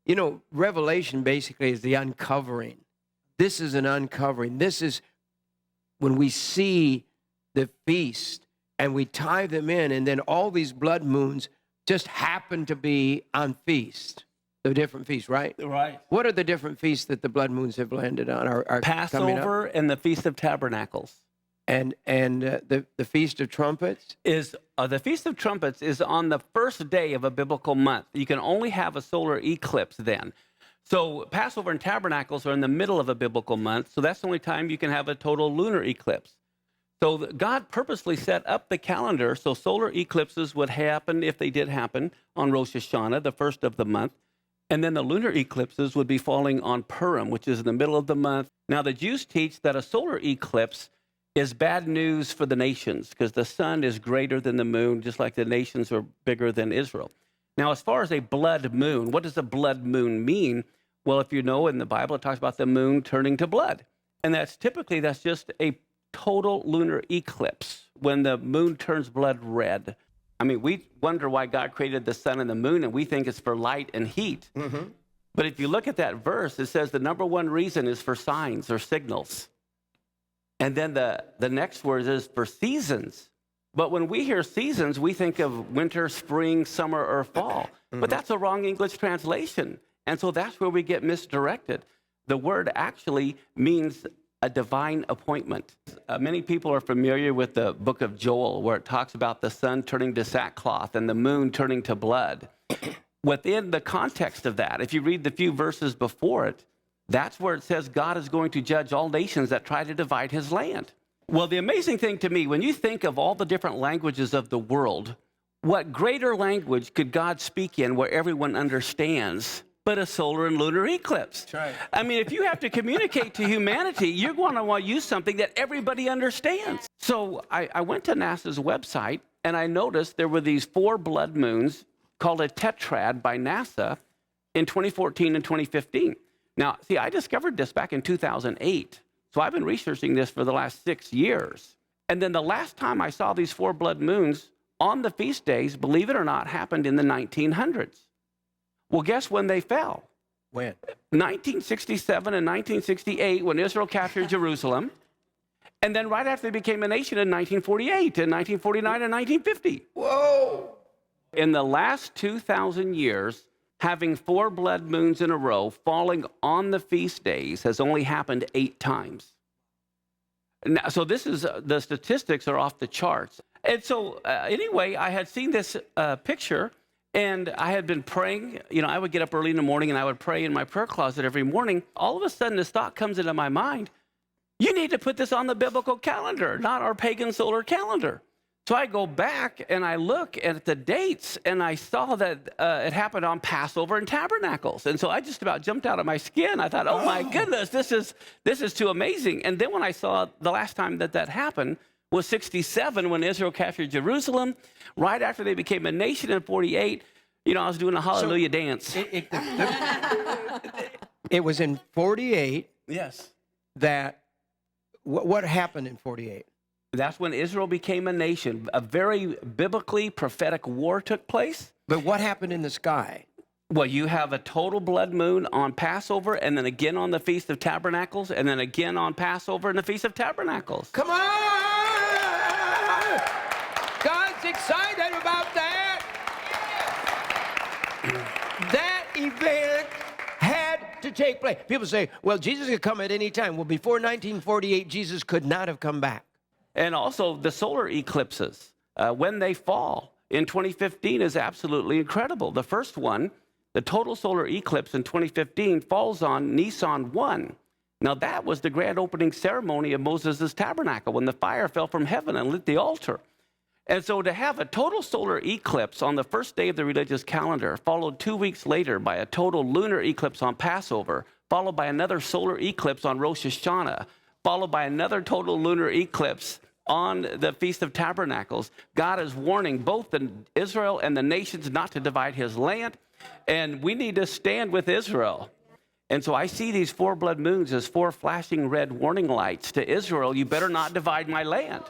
You know, Revelation basically is the uncovering. This is an uncovering. This is when we see the feast and we tie them in, and then all these blood moons just happen to be on feast, the different feasts, right? Right. What are the different feasts that the blood moons have landed on? Are coming up? Passover and the Feast of Tabernacles. And the Feast of Trumpets? Is the Feast of Trumpets is on the first day of a biblical month. You can only have a solar eclipse then. So Passover and Tabernacles are in the middle of a biblical month, so that's the only time you can have a total lunar eclipse. So God purposely set up the calendar so solar eclipses would happen, if they did happen, on Rosh Hashanah, the first of the month. And then the lunar eclipses would be falling on Purim, which is in the middle of the month. Now, the Jews teach that a solar eclipse is bad news for the nations because the sun is greater than the moon, just like the nations are bigger than Israel. Now, as far as a blood moon, what does a blood moon mean? Well, if you know, in the Bible, it talks about the moon turning to blood. And that's just a total lunar eclipse when the moon turns blood red. I mean, we wonder why God created the sun and the moon, and we think it's for light and heat. Mm-hmm. But if you look at that verse, it says the number one reason is for signs or signals. And then the next word is for seasons. But when we hear seasons, we think of winter, spring, summer, or fall. Mm-hmm. But that's a wrong English translation. And so that's where we get misdirected. The word actually means a divine appointment. Many people are familiar with the book of Joel, where it talks about the sun turning to sackcloth and the moon turning to blood. Within the context of that, if you read the few verses before it, that's where it says God is going to judge all nations that try to divide his land. Well, the amazing thing to me, when you think of all the different languages of the world, what greater language could God speak in where everyone understands but a solar and lunar eclipse? That's right. I mean, if you have to communicate to humanity, you're going to want to use something that everybody understands. So I went to NASA's website, and I noticed there were these 4 blood moons called a tetrad by NASA in 2014 and 2015. Now, see, I discovered this back in 2008, so I've been researching this for the last 6 years. And then the last time I saw these 4 blood moons on the feast days, believe it or not, happened in the 1900s. Well, guess when they fell? When? 1967 and 1968, when Israel captured Jerusalem. And then right after they became a nation in 1948 and 1949 and 1950. Whoa! In the last 2,000 years, having 4 blood moons in a row falling on the feast days has only happened 8 times. Now, so this is, the statistics are off the charts. And so anyway, I had seen this picture, and I had been praying. You know, I would get up early in the morning and I would pray in my prayer closet every morning. All of a sudden, this thought comes into my mind: you need to put this on the biblical calendar, not our pagan solar calendar. So I go back and I look at the dates, and I saw that it happened on Passover and Tabernacles. And so I just about jumped out of my skin. I thought, oh my goodness, this is too amazing. And then when I saw the last time that happened was 67, when Israel captured Jerusalem. Right after they became a nation in 48, you know, I was doing a hallelujah dance. It was in 48. Yes. That, what happened in 48? That's when Israel became a nation. A very biblically prophetic war took place. But what happened in the sky? Well, you have a total blood moon on Passover, and then again on the Feast of Tabernacles, and then again on Passover and the Feast of Tabernacles. Come on! God's excited about that. That event had to take place. People say, well, Jesus could come at any time. Well, before 1948, Jesus could not have come back. And also the solar eclipses, when they fall in 2015 is absolutely incredible. The first one, the total solar eclipse in 2015, falls on Nisan 1. Now that was the grand opening ceremony of Moses' tabernacle, when the fire fell from heaven and lit the altar. And so to have a total solar eclipse on the first day of the religious calendar, followed 2 weeks later by a total lunar eclipse on Passover, followed by another solar eclipse on Rosh Hashanah, followed by another total lunar eclipse on the Feast of Tabernacles, God is warning both Israel and the nations not to divide his land, and we need to stand with Israel. And so I see these 4 blood moons as 4 flashing red warning lights to Israel: you better not divide my land.